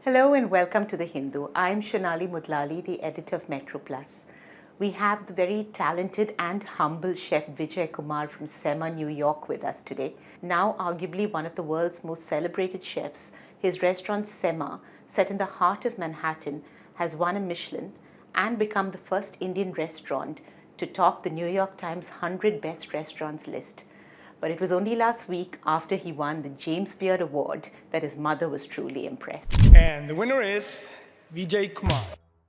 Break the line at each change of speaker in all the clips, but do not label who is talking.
Hello and welcome to The Hindu. I'm Shonali Muthalaly, the editor of Metro Plus. We have the very talented and humble chef Vijay Kumar from Semma, New York with us today. Now arguably one of the world's most celebrated chefs, his restaurant Semma, set in the heart of Manhattan, has won a Michelin and become the first Indian restaurant to top the New York Times 100 Best Restaurants list. But it was only last week after he won the James Beard Award that his mother was truly impressed.
And the winner is Vijay Kumar.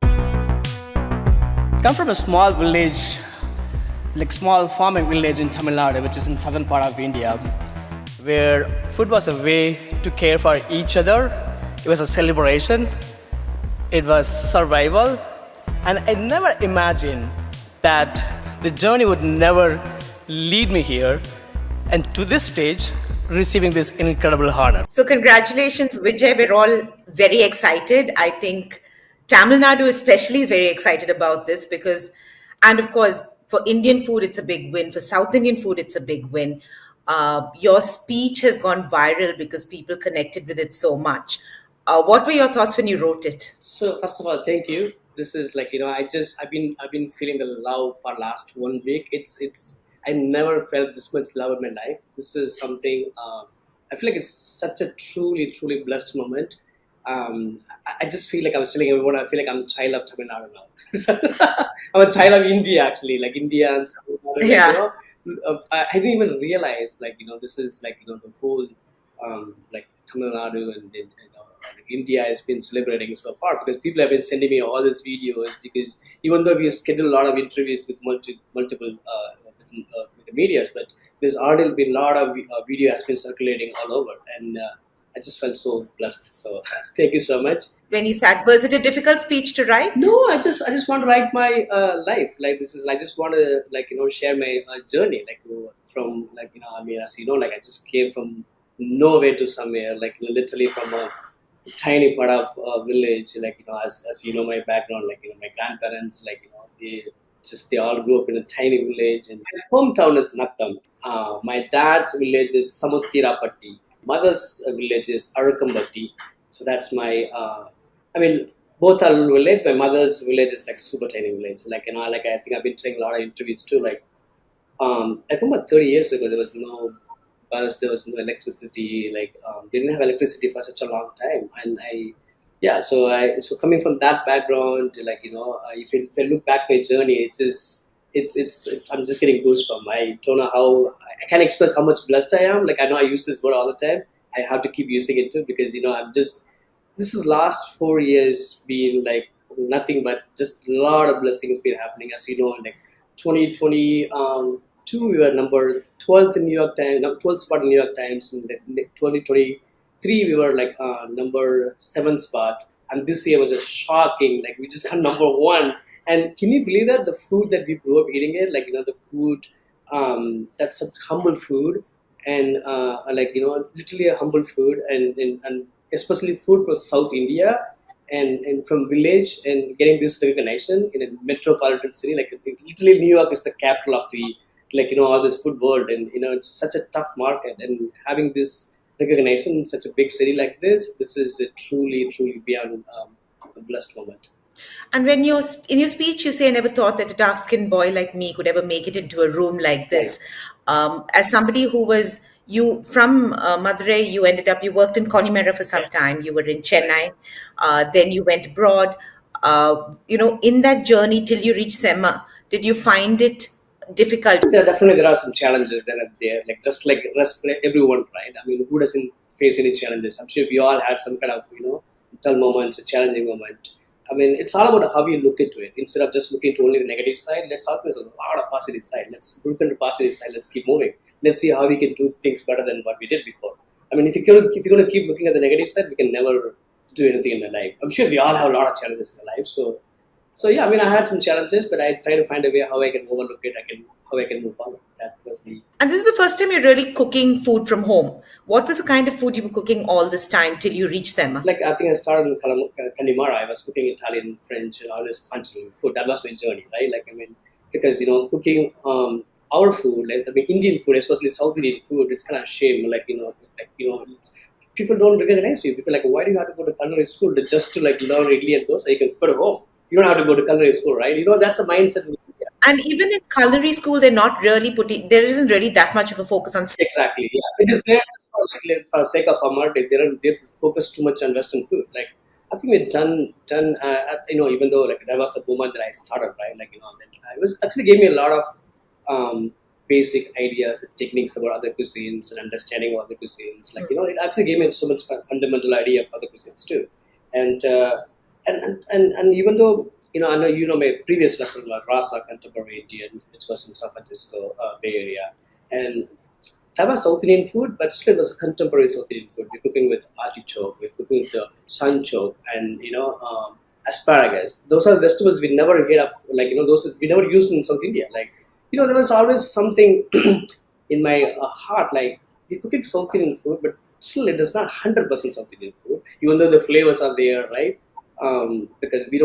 I come from a small village, like small farming village in Tamil Nadu, which is in southern part of India, where food was a way to care for each other. It was a celebration. It was survival. And I never imagined that the journey would never lead me here. And to this stage, receiving this incredible honor.
So congratulations, Vijay. We're all very excited. I think Tamil Nadu especially is very excited about this because, and of course, for Indian food, it's a big win. For South Indian food, it's a big win. Your speech has gone viral because people connected with it so much. What were your thoughts when you wrote it?
So first of all, thank you. This is I've been feeling the love for last 1 week. I never felt this much love in my life. This is something, I feel like it's such a truly, truly blessed moment. I just feel like I was telling everyone, I feel like I'm a child of Tamil Nadu now. I'm a child of India, actually, like India and Tamil Nadu.
Yeah.
I didn't even realize, this is the whole, Tamil Nadu and India has been celebrating so far because people have been sending me all these videos because even though we schedule a lot of interviews with multiple with the medias, but there's already been a lot of video has been circulating all over, and I just felt so blessed. So thank you so much.
When you sat, was it a difficult speech to write?
No, I just want to write my life. I just want to share my journey. From as you know, I just came from nowhere to somewhere. Literally from a tiny part of village. As you know, my background. My grandparents. They all grew up in a tiny village, and my hometown is Natham. My dad's village is Samuttirapatti. Mother's village is Arakambatti. So that's my. Both are village. My mother's village is super tiny village. I think I've been doing a lot of interviews too. I remember 30 years ago there was no bus, there was no electricity. They didn't have electricity for such a long time, and so coming from that background, if I look back my journey, it's I'm just getting goosebumps. I don't know how I can express how much blessed I am. I know I use this word all the time. I have to keep using it too because this is last 4 years been nothing but just a lot of blessings been happening. As you know, 2022 we were number 12th in New York Times, 12th spot in New York Times. In 2023 we were number 7th spot, and this year was a shocking. We just got number 1. And can you believe that the food that we grew up eating it, the food that's such humble food, and literally a humble food, and especially food from South India and from village, and getting this recognition in a metropolitan city literally New York is the capital of the all this food world, and it's such a tough market, and having this recognition in such a big city like this is a truly beyond a blessed moment.
And when in your speech, you say, I never thought that a dark-skinned boy like me could ever make it into a room like this. As somebody who was, from Madurai, you worked in Connemara for some time. You were in Chennai. Then you went abroad. In that journey till you reached Semma, did you find it difficult?
There are some challenges that are there, just like the rest of everyone, right? Who doesn't face any challenges? I'm sure we all had some kind of, dull moments, a challenging moment. It's all about how you look into it. Instead of just looking to only the negative side, let's also there's a lot of positive side. Let's look into the positive side. Let's keep moving. Let's see how we can do things better than what we did before. If you're going to keep looking at the negative side, we can never do anything in our life. I'm sure we all have a lot of challenges in our life. So yeah, I had some challenges, but I try to find a way how I can overlook it. How I can move forward. That was me.
And this is the first time you're really cooking food from home. What was the kind of food you were cooking all this time till you reached Semma?
I think I started in Connemara. I was cooking Italian, French, and all this continental food. That was my journey, right? Because cooking our food, Indian food, especially South Indian food, it's kind of shame. people don't recognize you. People are like, why do you have to go to culinary school just to like learn idli and dosa? You can put it home. You don't have to go to culinary school, right? That's the mindset.
And even in culinary school, they're not really there isn't really that much of a focus on.
Exactly. Yeah, it is there just for the sake of Amar. They focus too much on Western food. Like I think we've done. Even though like that was the moment that I started, right? Like then it was actually gave me a lot of basic ideas and techniques about other cuisines and understanding of other cuisines. Like it actually gave me so much fundamental idea of other cuisines too. And even though I know my previous restaurant was Rasa Contemporary Indian, which was in San Francisco Bay Area, and that was South Indian food, but still it was a contemporary South Indian food. We're cooking with artichoke, we're cooking with the sunchoke, and asparagus. Those are vegetables we never heard of. Like those we never used in South India. Like there was always something in my heart. Like we're cooking South Indian food, but still it is not 100% South Indian food, even though the flavors are there, right? Because we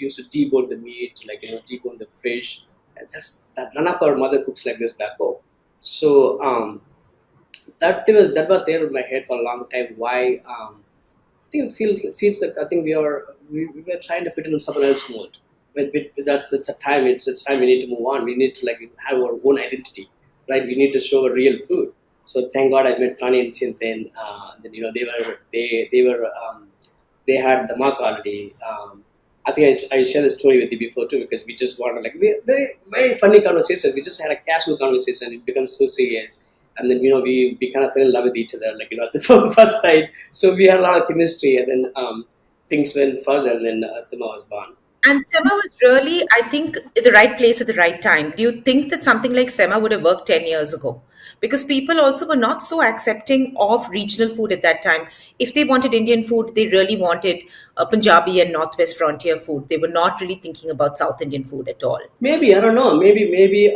used to debone the meat, like debone the fish, and that none of our mother cooks like this back home. So that was there in my head for a long time. Why I think it feels like I think we were trying to fit in someone else's mold. But it's a time. It's time we need to move on. We need to like have our own identity, right? We need to show a real food. So thank God I met Roni and Chintan. Then they had Dhamaka already. I think I shared the story with you before too, because we just wanted very very funny conversation. We just had a casual conversation. It becomes so serious, and then we kind of fell in love with each other, at the first sight. So we had a lot of chemistry, and then things went further, and then Semma was born.
And Semma was really, I think, at the right place at the right time. Do you think that something like Semma would have worked 10 years ago? Because people also were not so accepting of regional food at that time. If they wanted Indian food, they really wanted Punjabi and Northwest frontier food. They were not really thinking about South Indian food at all.
Maybe, I don't know. Maybe. Maybe,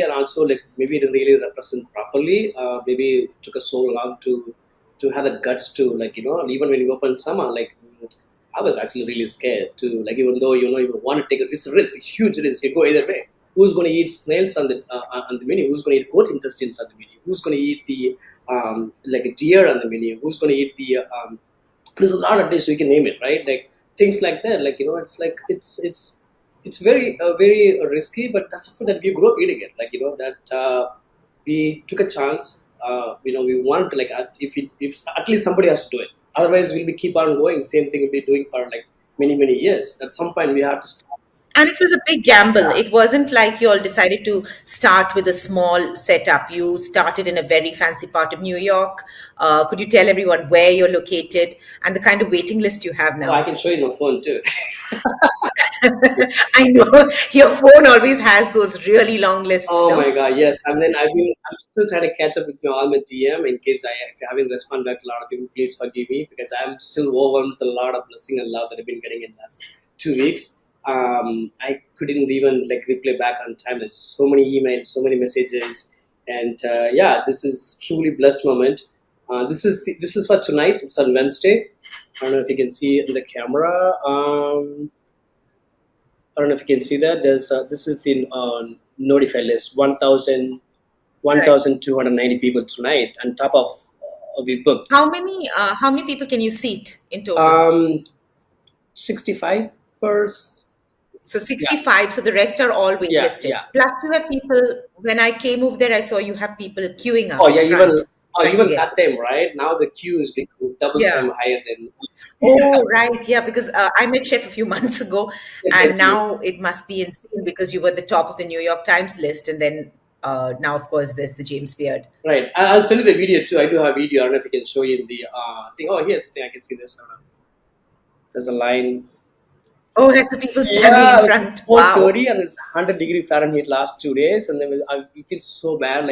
and also maybe it didn't really represent properly. Maybe it took us so long to have the guts to even when you open Semma, I was actually really scared to even though you want to take it's a risk, it's a huge risk. You go either way. Who's going to eat snails on the menu? Who's going to eat goat intestines on the menu? Who's going to eat the a deer on the menu? Who's going to eat the there's a lot of dishes you can name it, right? Like things like that. It's very very risky, but that's the food that we grew up eating it. We took a chance. We want to if at least somebody has to do it. Otherwise, we'll keep on going. Same thing we'll be doing for many, many years. At some point, we have to stop.
And it was a big gamble. It wasn't like you all decided to start with a small setup. You started in a very fancy part of New York. Could you tell everyone where you're located and the kind of waiting list you have now?
I can show you my phone too.
I know your phone always has those really long lists.
Oh my God, yes. And then I'm still trying to catch up with all my DM in case if you haven't responded back to a lot of people, please forgive me because I'm still overwhelmed with a lot of blessing and love that I've been getting in the last 2 weeks. I couldn't even reply back on time. There's so many emails, so many messages, and this is truly blessed moment. This is for tonight. It's on Wednesday. I don't know if you can see it in the camera. I don't know if you can see that. There's this is the notified list. 1,290 people tonight. On top of we booked.
How many people can you seat in total?
65 per.
So 65, yeah. So the rest are all waitlisted. Yeah. Plus you have people, when I came over there, I saw you have people queuing up.
Oh yeah, even that time, right? Now the queue is double time higher than.
Oh, right. Yeah, because I met Chef a few months ago and now it must be insane because you were at the top of the New York Times list and then now, of course, there's the James Beard.
Right. I'll send you the video too. I do have a video. I don't know if I can show you in the thing. Oh, here's the thing. I can see this. There's a line.
Oh, there's the people standing in front.
4:30 and it's 100 Fahrenheit last 2 days, and then we feel so bad.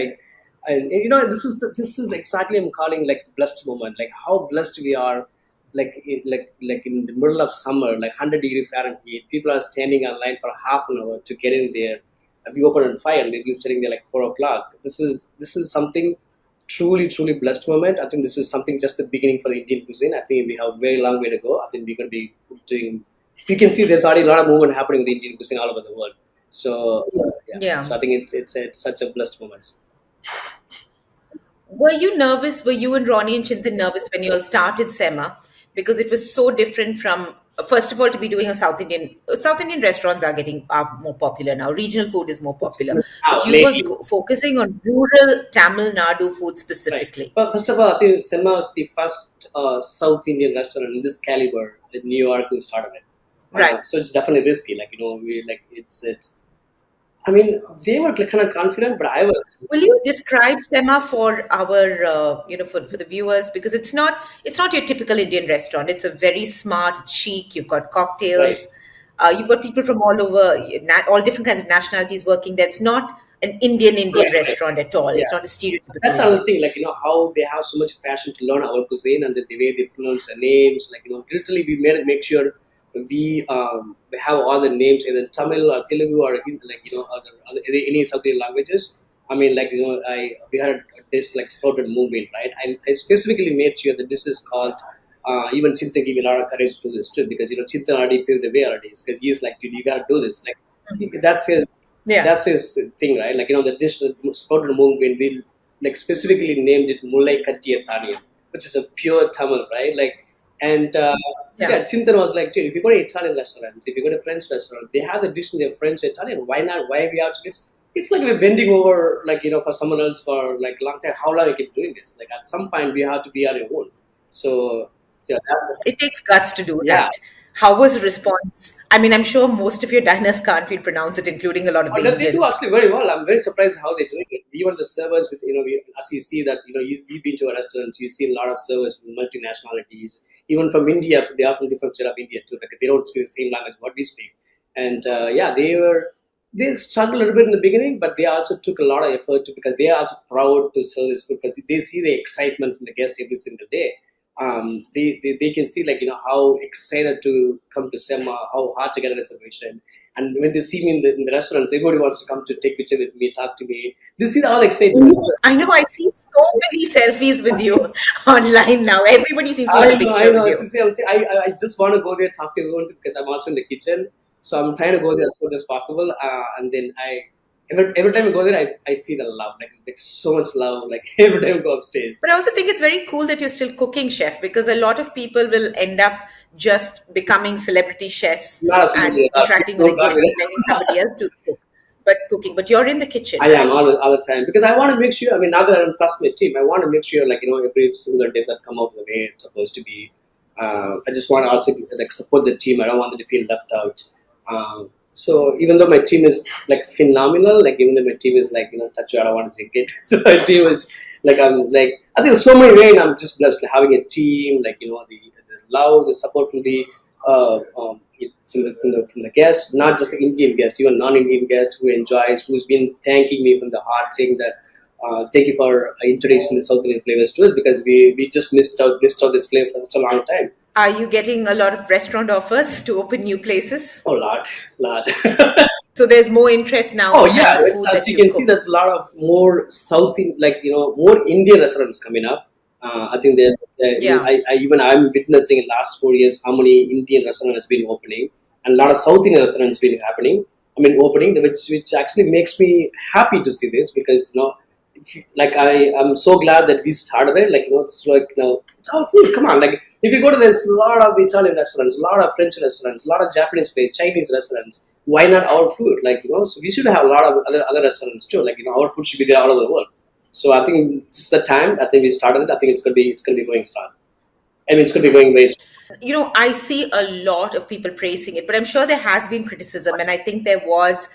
This is exactly I'm calling blessed moment. How blessed we are. In the middle of summer, 100 Fahrenheit. People are standing online for half an hour to get in there. If you open at 5 and they'll be sitting there 4 o'clock. This is something truly, truly blessed moment. I think this is something just the beginning for the Indian cuisine. I think we have a very long way to go. I think we're going to be doing. You can see there's already a lot of movement happening with the Indian cuisine all over the world. So, So I think it's such a blessed moment.
Were you nervous? Were you and Ronnie and Chintan nervous when you all started Semma? Because it was so different from, first of all, to be doing a South Indian restaurants are more popular now. Regional food is more popular. But you were
Lately,
focusing on rural Tamil Nadu food
right.
specifically.
But first of all, I think Semma was the first South Indian restaurant in this caliber in New York who started it.
Right.
So it's definitely risky. Like, we like it's. I mean, they were kind of confident, but I was.
Will you describe Sema for our, for the viewers? Because it's not your typical Indian restaurant. It's a very smart, it's chic. You've got
Right.
cocktails. You've got people from all over, all different kinds of nationalities working there. It's not an Indian
Right.
restaurant at all.
Yeah.
It's not a stereotypical
That's
Indian.
another thing, like, how they have so much passion to learn our cuisine and the way they pronounce the names. Like, literally, we made it make sure we have all the names either Tamil or Telugu or like, any South Indian languages. I mean, like, we had a dish like sprouted mung bean, right? I specifically made sure that this is called. Even Chintan gave me a lot of courage to do this too, because Chintan already paved the way already, because he's like, dude, you gotta do this. Like, that's his.
Yeah.
That's his thing, right? Like, the dish, the sprouted mung bean, we like specifically named it Mulai Kattiya Thaniyam, which is a pure Tamil, right? Like, and
Yeah.
Chintan was like, dude, if you go to Italian restaurants, if you go to French restaurant, they have the dish in their French or Italian. Why not? Why we have to? It's like we're bending over, like, for someone else for like a long time. How long we keep doing this? Like, at some point, we have to be on our own. So yeah,
It takes guts to do
Yeah.
that. How was the response? I mean, I'm sure most of your diners can't feel pronounce it, including a lot of the
They do
Indians.
actually very well. I'm very surprised how they're doing it. Even the servers, with as you see that you've been to a restaurant, you see a lot of servers with multinationalities, even from India. They are from different state of India too. Like, they don't speak the same language what we speak. And they struggled a little bit in the beginning, but they also took a lot of effort because they are also proud to serve this food because they see the excitement from the guests every single day. They can see, like, how excited to come to Semma, how hard to get a reservation, and when they see me in the restaurants, everybody wants to come to take picture with me, talk to me. They see all excitement.
I know, I see so many selfies with you online now. Everybody seems to want a
I
picture
know.
with
So,
you.
see, I just want to go there, talk to everyone because I'm also in the kitchen. So I'm trying to go there as much as possible. And then every time I go there, I feel a love, like so much love, like every time I go upstairs.
But I also think it's very cool that you're still cooking, chef, because a lot of people will end up just becoming celebrity chefs
Not a
and
celebrity,
interacting with
don't
the
call
guests
me
and letting somebody else do the cooking. But you're in the kitchen,
I am
right?
all the time because I want to make sure. I mean, now that I'm trust my team, I want to make sure, like, every single day that come out the way it's supposed to be. I just want to also like support the team. I don't want them to feel left out. So even though my team is like phenomenal, like even though my team is like touch you, I don't want to take it. So my team is like I'm like I think so many ways I'm just blessed like, having a team, like the love, the support from the from the guests, not just the Indian guests, even non-Indian guests who enjoys, who's been thanking me from the heart, saying that thank you for introducing the South Indian flavors to us because we just missed out this flavor for such a long time.
Are you getting a lot of restaurant offers to open new places?
Oh, lot.
So there's more interest now
Oh
in the
yeah,
kind of
it's,
food
as
that
you
you
can see,
cook.
there's a lot of more more Indian restaurants coming up. I think there's
Yeah.
I'm witnessing in last 4 years how many Indian restaurants has been opening and a lot of South Indian restaurants been happening. I mean opening, which actually makes me happy to see this because like I'm so glad that we started it. Like it's like it's all food. Come on, like if you go to there's a lot of Italian restaurants, a lot of French restaurants, a lot of Japanese food, Chinese restaurants. Why not our food? Like so we should have a lot of other restaurants too. Like our food should be there all over the world. So I think this is the time. I think we started it. I think it's gonna be going strong. I mean, it's gonna be going very strong.
I see a lot of people praising it, but I'm sure there has been criticism. And I think there was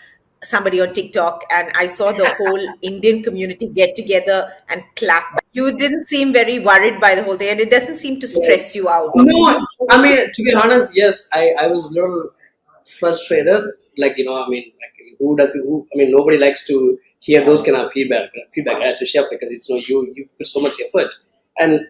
somebody on TikTok, and I saw the whole Indian community get together and clap. You didn't seem very worried by the whole thing, and it doesn't seem to stress you out.
No, I mean to be honest, yes, I was a little frustrated. Like I mean, like who doesn't? Who I mean, nobody likes to hear those kind of feedback as a chef because it's you put so much effort and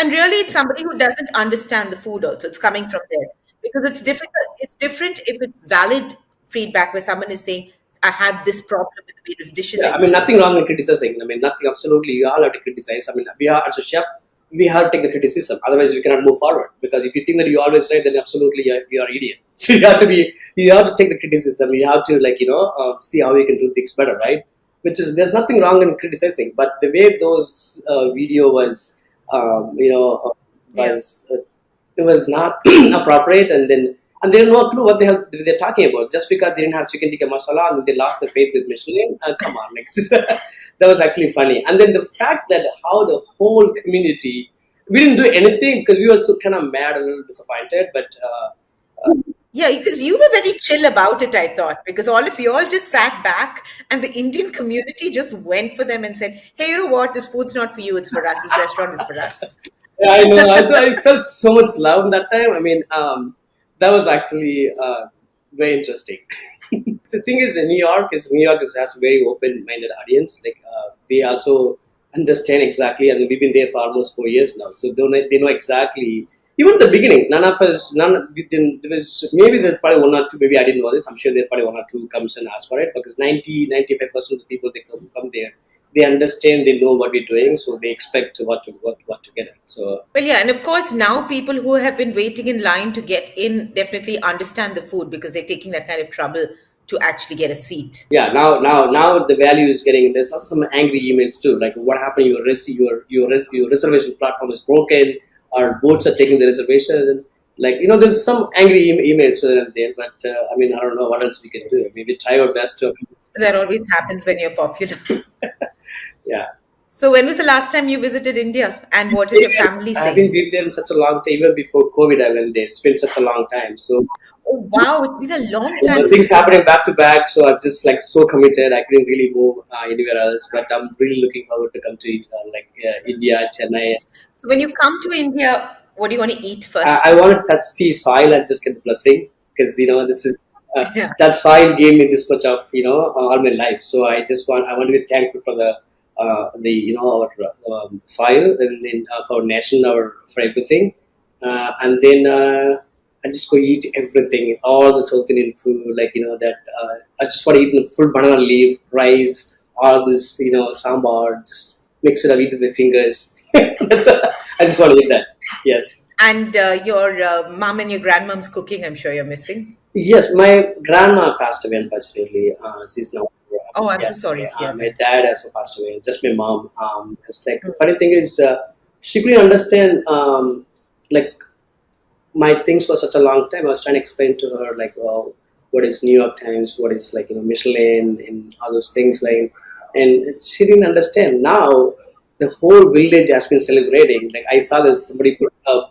And really, it's somebody who doesn't understand the food also. It's coming from there. Because it's difficult. It's different if it's valid feedback where someone is saying, I had this problem with the way this dish is
yeah, I mean,
executed.
nothing wrong with criticizing. I mean, nothing. Absolutely, you all have to criticize. I mean, we are as a chef, we have to take the criticism. Otherwise, we cannot move forward. Because if you think that you always right, then absolutely you are an idiot. So you have to take the criticism. You have to see how you can do things better, right? which is there's nothing wrong in criticizing, but the way those video was, was it was not appropriate, and they had no clue what the hell they're talking about. Just because they didn't have chicken tikka masala and they lost their faith with Michelin, come on, like, that was actually funny. And then the fact that how the whole community, we didn't do anything because we were so kind of mad, a little disappointed, but.
Yeah, because you were very chill about it, I thought, because all of you all just sat back and the Indian community just went for them and said, hey, you know what? This food's not for you. It's for us. This restaurant is for us.
Yeah, I know. I felt so much love that time. I mean, that was actually very interesting. The thing is, New York has a very open-minded audience. Like they also understand exactly, and we've been there for almost 4 years now, so they know exactly. Even at the beginning, we didn't. There's probably one or two. Maybe I didn't know this. I'm sure there's probably one or two comes and ask for it, because 95% of the people they come there, they understand, they know what we're doing, so they expect what to get it. So
well, yeah, and of course now people who have been waiting in line to get in definitely understand the food because they're taking that kind of trouble to actually get a seat.
Yeah, now the value is getting. There's also some angry emails too, like what happened? Your reservation platform is broken. Our boats are taking the reservation. Like, there's some angry emails there, but I mean, I don't know what else we can do. I mean, we try our best to.
That always happens when you're popular.
Yeah.
So when was the last time you visited India, and what is your family saying?
I've been there in such a long time. Even before COVID, I went there. It's been such a long time. So.
Oh wow, it's been a long time.
Things happening back to back, so I'm just like so committed. I couldn't really move anywhere else, but I'm really looking forward to come to India, Chennai.
So when you come to India, what do you want to eat first?
I want to touch the soil and just get the blessing, because this is
Yeah.
that soil gave me this much of all my life. So I want to be thankful for our soil, and then for our nation, for everything, and then. I just go eat everything, all the South Indian food, that I just want to eat full banana leaf, rice, all this, sambar, just mix it up, eat with my fingers. I just want to eat that. Yes.
And your mom and your grandmom's cooking, I'm sure you're missing.
Yes, my grandma passed away, unfortunately. She's now.
Oh, I'm so sorry.
My dad also passed away. Just my mom. It's like the funny thing is, she couldn't understand my things for such a long time. I was trying to explain to her what is New York Times, what is Michelin and all those things, and she didn't understand. Now the whole village has been celebrating. Like I saw this, somebody put up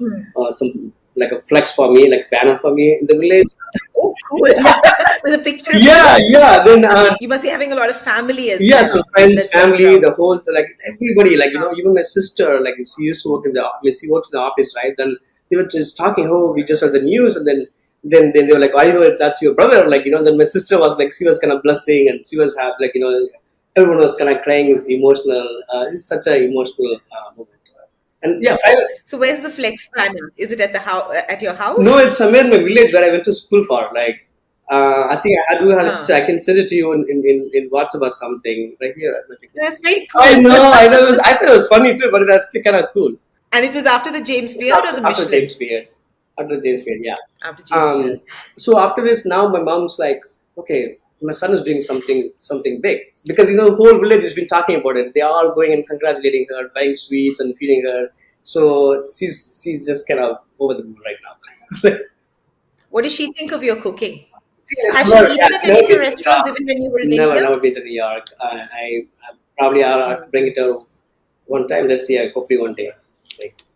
some a flex for me, banner for me in the village.
Oh, cool! With a picture.
Yeah. Then
you must be having a lot of family as well.
Yeah, so friends, family, the whole everybody. Even my sister, she used to work she works in the office, right? Then they were just talking, oh, we just heard the news, and then they were like, if that's your brother, then my sister was she was kind of blessing, and she was everyone was kind of crying, emotional. It's such an emotional moment. And yeah.
So where's the flex banner? Is it at at your house?
No, it's somewhere in my village where I went to school for. I think I do have. I can send it to you in WhatsApp or something right here.
That's very cool.
I know. I thought it was funny too, but that's kind of cool.
And it was after the James Beard or the Michelin?
After James Beard. Yeah.
After James Beard.
So after this, now my mom's like, okay, my son is doing something big. Because, the whole village has been talking about it. They're all going and congratulating her, buying sweets and feeding her. So she's just kind of over the moon right now.
What does she think of your cooking? Has she eaten at any of your restaurants even when you were in India?
Never been to New York. I'll bring it to one time. Let's see, hopefully one day.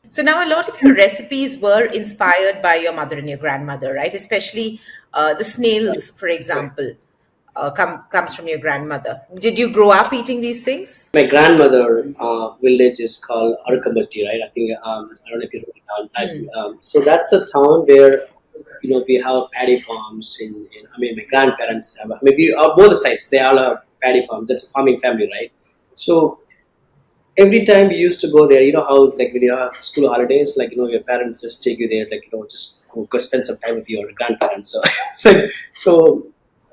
So now a lot of your recipes were inspired by your mother and your grandmother, right? Especially the snails, for example, comes from your grandmother. Did you grow up eating these things?
My grandmother village is called Arkamati, right? I think I don't know if you know it. So that's a town where we have paddy farms. My grandparents have. Maybe both sides they all have paddy farms. That's a farming family, right? So every time we used to go there, how when you have school holidays, your parents just take you there, just go spend some time with your grandparents. So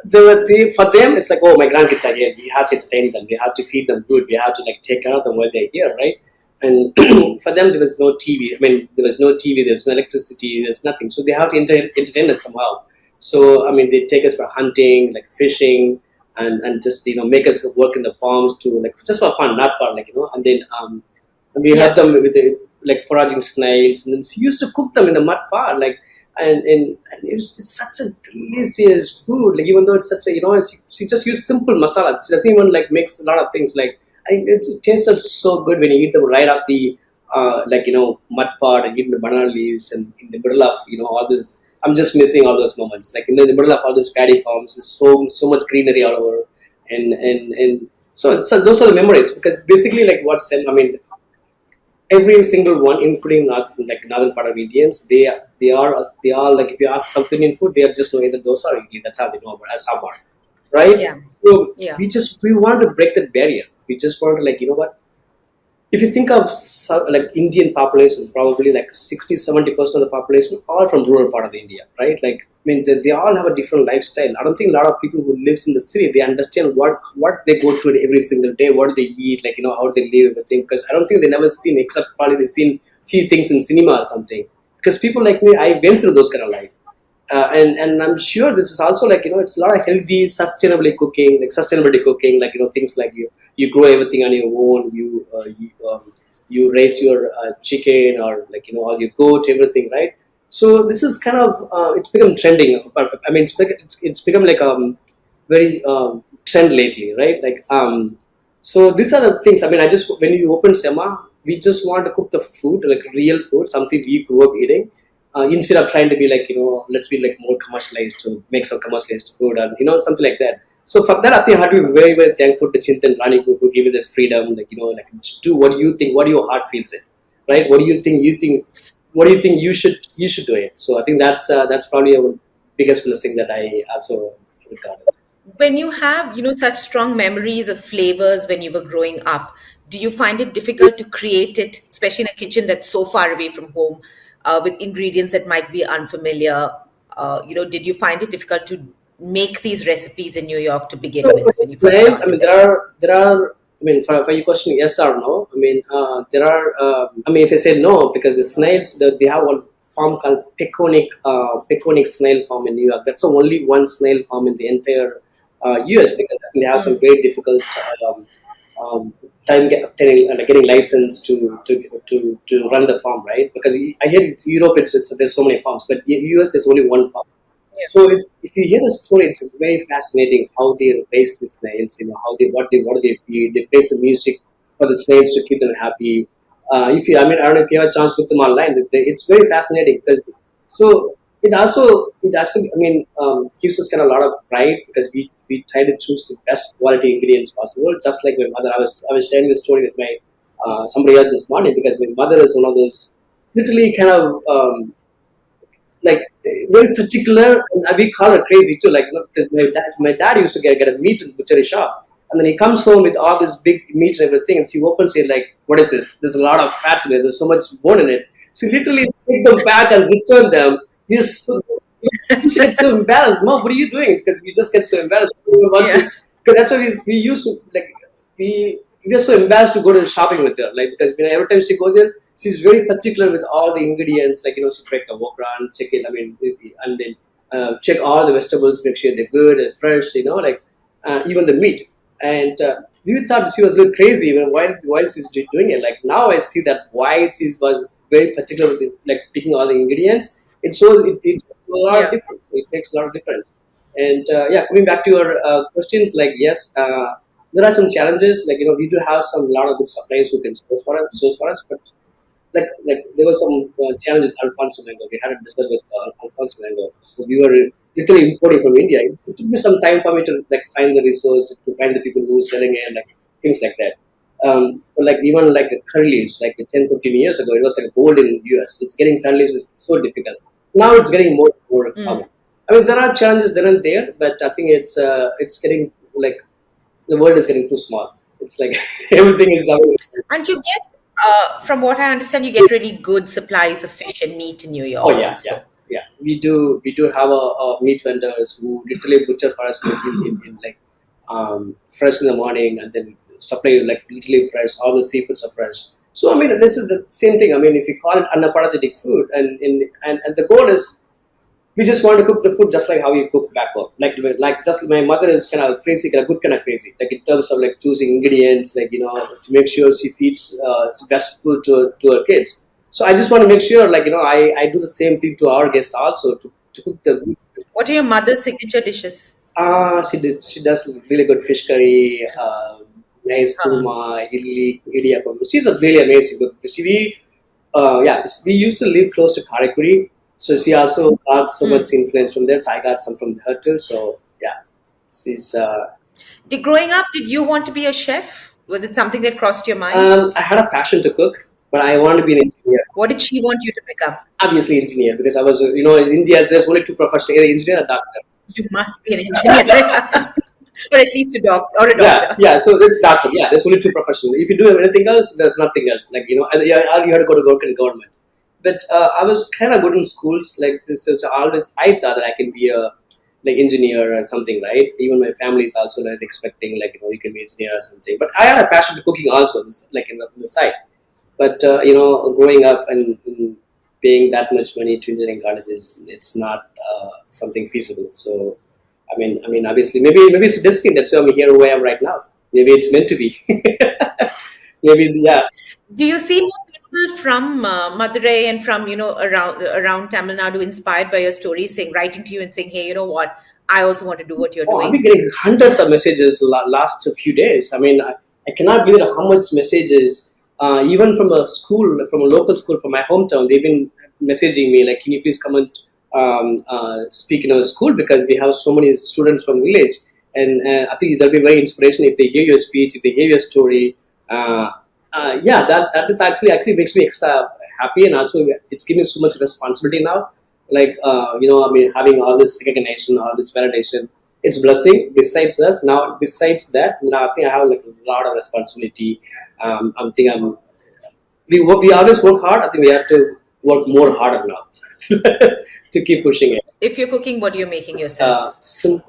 for them, it's oh, my grandkids are here. We have to entertain them. We have to feed them good. We have to take care of them while they're here, right? And for them, there was no TV. There was no TV. There was no electricity. There's nothing. So they have to entertain us somehow. So they take us for hunting, fishing, and just make us work in the farms to like just for fun, not for like and then and we help them with the, like foraging snails, and then she used to cook them in the mud pot, like and it's such a delicious food. Like even though it's such a she just used simple masala. She doesn't even like mix a lot of things. Like it tasted so good when you eat them right off the like mud pot and eating the banana leaves and in the middle of all this. I'm just missing all those moments. Like in the middle of all those paddy farms, there's so much greenery all over, and so those are the memories. Because basically, like what said, I mean, every single one, including northern part of Indians, they are like if you ask South Indian food, they are just know either dosa or idli. That's how they know about as sambar, right?
Yeah.
So
Yeah.
we want to break that barrier. We just want to like what. If you think of like Indian population, probably like 60-70% of the population are from rural part of India, right? Like, I mean, they all have a different lifestyle. I don't think a lot of people who lives in the city, they understand what they go through every single day, what they eat, like, how they live, everything. Because I don't think they never seen, except probably they've seen few things in cinema or something. Because people like me, I went through those kind of life. And I'm sure this is also like it's a lot of healthy, sustainability cooking, like things like you grow everything on your own, you raise your chicken or like all your goat, everything, right? So this is kind of it's become trending, but I mean it's become like very trend lately, right? Like so these are the things. I mean, I just when you open Semma, we just want to cook the food, like real food, something we grew up eating. Instead of trying to be like let's be like more commercialized to make some commercialized food and something like that. So for that, I think I have to be very, very thankful to Chintan, Roni, who gave me the freedom, like like do what you think, what your heart feels it, right? What do you think you should do it. So I think that's probably a biggest blessing that I also regarded.
When you have, such strong memories of flavors when you were growing up, do you find it difficult to create it, especially in a kitchen that's so far away from home, with ingredients that might be unfamiliar? Did you find it difficult to make these recipes in New York to begin
So
with
for
when
the
you first
clients, I
started
mean,
there?
there are. I mean, for your question, yes or no. I mean, there are. I mean, if I say no, because the snails, they have one farm called Peconic Snail Farm in New York. That's the only one snail farm in the entire U.S. because they have some very difficult um, time getting license to run the farm, right? Because I hear in Europe, there's so many farms, but in U.S. there's only one farm. So if you hear the story, it's very fascinating how they raise the snails. How what do they feed? They play some music for the snails to keep them happy. I mean, I don't know if you have a chance to look them online. It's very fascinating because so it actually I mean gives us kind of a lot of pride because we try to choose the best quality ingredients possible. Just like my mother, I was sharing this story with my somebody else this morning because my mother is one of those literally kind of like very particular, and we call her crazy too. Like because my dad used to get a meat in the butchery shop, and then he comes home with all this big meat and everything, and she opens it like, "What is this? There's a lot of fat in it. There's so much bone in it." She literally take them back and return them. He's so, he gets so embarrassed. Mom, what are you doing? Because we just get so embarrassed. Because that's why we used to like we are so embarrassed to go to the shopping with her. Like because every time she goes there, she's very particular with all the ingredients. Like she break the okra and check it. I mean, and then check all the vegetables, make sure they're good and fresh. Like even the meat. And we thought she was a little crazy even while she's doing it. Like now I see that why she was very particular with like picking all the ingredients. It shows it makes a lot of difference. It makes a lot of difference. And coming back to your questions, like yes, there are some challenges. Like we do have some lot of good suppliers who can source for us, but like there was some challenges with Alfonso mango. We had a discussion with Alfonso mango, so we were literally importing from India. It took me some time for me to like find the resource, to find the people who were selling it, like things like that. But like even like curry leaves, like 10, 15 years ago, it was like gold in US. It's getting curry leaves is so difficult. Now it's getting more common. I mean, there are challenges there and there, but I think it's getting like the world is getting too small. It's like everything is.
And you get, from what I understand, you get really good supplies of fish and meat in New York.
Oh yeah, yeah. We do have a meat vendors who literally butcher for us in like fresh in the morning and then supply like literally fresh. All the seafoods are fresh. So I mean, this is the same thing. I mean, if you call it unapologetic food, and the goal is we just want to cook the food just like how we cook back home. Like just my mother is kind of crazy, kind of crazy. Like in terms of like choosing ingredients, like to make sure she feeds best food to her kids. So I just want to make sure, like I do the same thing to our guests also to cook the.
What are your mother's signature dishes?
She does really good fish curry, nice kurma, idiyappam. She's a really amazing cook. We used to live close to Karakuri, so she also got so much influence from there. So I got some from her too. So yeah, she's.
Growing up, did you want to be a chef? Was it something that crossed your mind?
I had a passion to cook, but I wanted to be an engineer.
What did she want you to become?
Obviously, engineer, because I was, in India, there's only two professions: either engineer or doctor.
You must be an engineer. Or at least a doctor.
Yeah. So it's doctor. Yeah, there's only two professions. If you do anything else, there's nothing else. Like you had to go to work in government. But I was kind of good in schools. Like this is always I thought that I can be a engineer or something, right? Even my family is also like expecting you can be engineer or something. But I had a passion to cooking also, like in the side. But growing up and paying that much money to engineering colleges, it's not something feasible. So. I mean, obviously, maybe it's destiny that's why I'm here where I am right now. Maybe it's meant to be. Maybe, yeah.
Do you see more people from Madurai and from around Tamil Nadu inspired by your stories, writing to you and saying, "Hey, you know what? I also want to do what you're doing."
I've been getting hundreds of messages last few days. I mean, I cannot believe how much messages, even from a school, from a local school, from my hometown. They've been messaging me like, "Can you please come and speak in our school because we have so many students from village, and I think that'll be very inspirational if they hear your speech, if they hear your story. That is actually makes me extra happy, and also it's giving me so much responsibility now. Like having all this recognition, all this validation, it's blessing. Besides that, I think I have like a lot of responsibility. We always work hard. I think we have to work more harder now. To keep pushing it.
If you're cooking, what are you making yourself?
Simple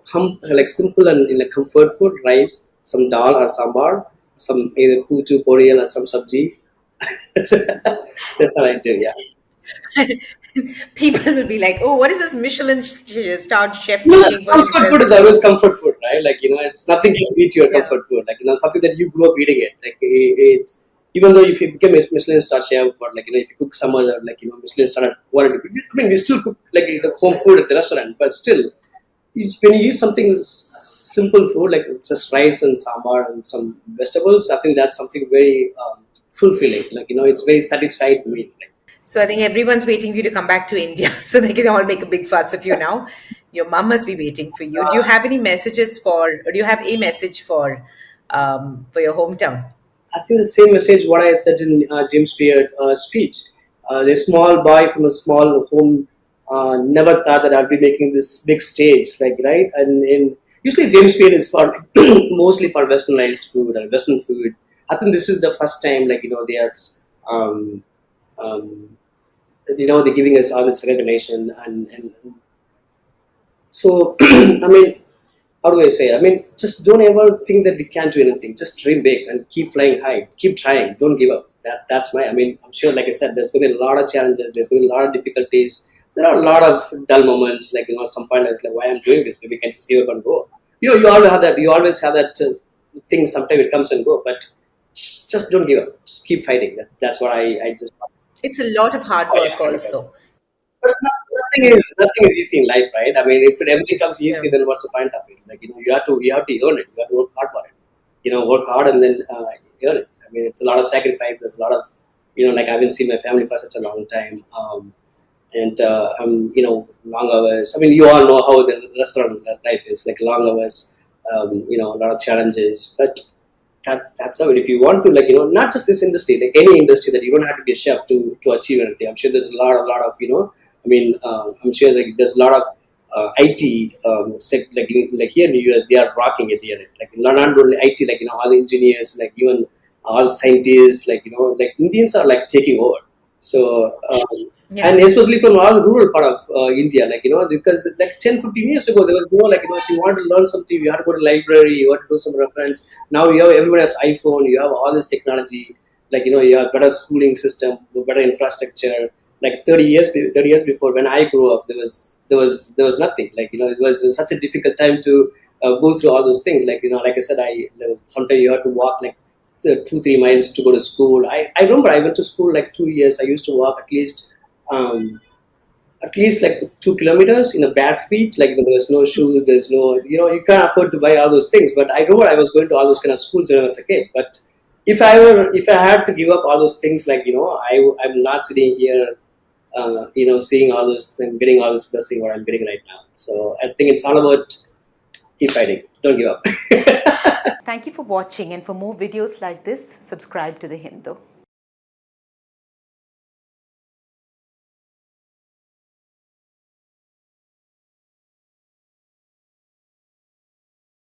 and in a comfort food, rice, some dal or sambar, some either kuchu, poriyal or some sabji. That's what I do, yeah.
People will be like, "Oh, what is this Michelin starred chef
No,
making for
comfort
himself?"
food is always comfort food, right? Like, it's nothing can beat your comfort food. Like, something that you grew up eating it. Like, it's even though if you become a Michelin star chef, or if you cook some other Michelin star quality, I mean we still cook like the home food at the restaurant, but still when you eat something simple food like just rice and sambar and some vegetables, I think that's something very fulfilling. It's very satisfied to me.
So I think everyone's waiting for you to come back to India so they can all make a big fuss of you now. Your mom must be waiting for you. Do you have any messages or do you have a message for your hometown?
I think the same message what I said in James Beard speech. The small boy from a small home never thought that I'd be making this big stage, right? And usually James Beard is for mostly for westernized food or Western food. I think this is the first time they are they're giving us all this recognition and so I mean. How do I say it? I mean, just don't ever think that we can't do anything. Just dream big and keep flying high. Keep trying. Don't give up. That's I'm sure, like I said, there's going to be a lot of challenges. There's going to be a lot of difficulties. There are a lot of dull moments. Like, at some point I was like, why I'm doing this? Maybe I can just give up and go. You always have that. You always have that thing. Sometimes it comes and go. But just don't give up. Just keep fighting. That's what I just.
It's a lot of hard work also.
But nothing is easy in life, right? I mean, if everything comes easy, then what's the point of it? You have to earn it. You have to work hard for it. Work hard and then earn it. I mean, it's a lot of sacrifice. There's a lot of, I haven't seen my family for such a long time, and long hours. I mean, you all know how the restaurant life is, like long hours. A lot of challenges, but that's how it. If you want to, not just this industry, like any industry, that you don't have to be a chef to achieve anything. I'm sure there's a lot of I'm sure there's a lot of IT, like here in the US, they are rocking it here. Like not only IT, all the engineers, even all the scientists, Indians are taking over. So and especially from all the rural part of India, because 10-15 years ago there was no if you want to learn something, you have to go to the library, you have to do some reference. Now everyone has iPhone, you have all this technology, you have better schooling system, better infrastructure. like 30 years before, when I grew up, there was nothing. Like, it was such a difficult time to go through all those things. Like, like I said, sometimes you have to walk like 2-3 miles to go to school. I remember I went to school like 2 years. I used to walk at least like 2 kilometers in a bare feet. Like, there was no shoes, there's no, you can't afford to buy all those things. But I remember I was going to all those kind of schools when I was a kid. But if I had to give up all those things, like, I'm not sitting here, seeing all those things, getting all this blessing what I'm getting right now. So I think it's all about keep fighting, don't give up.
Thank you for watching, and for more videos like this, subscribe to The Hindu.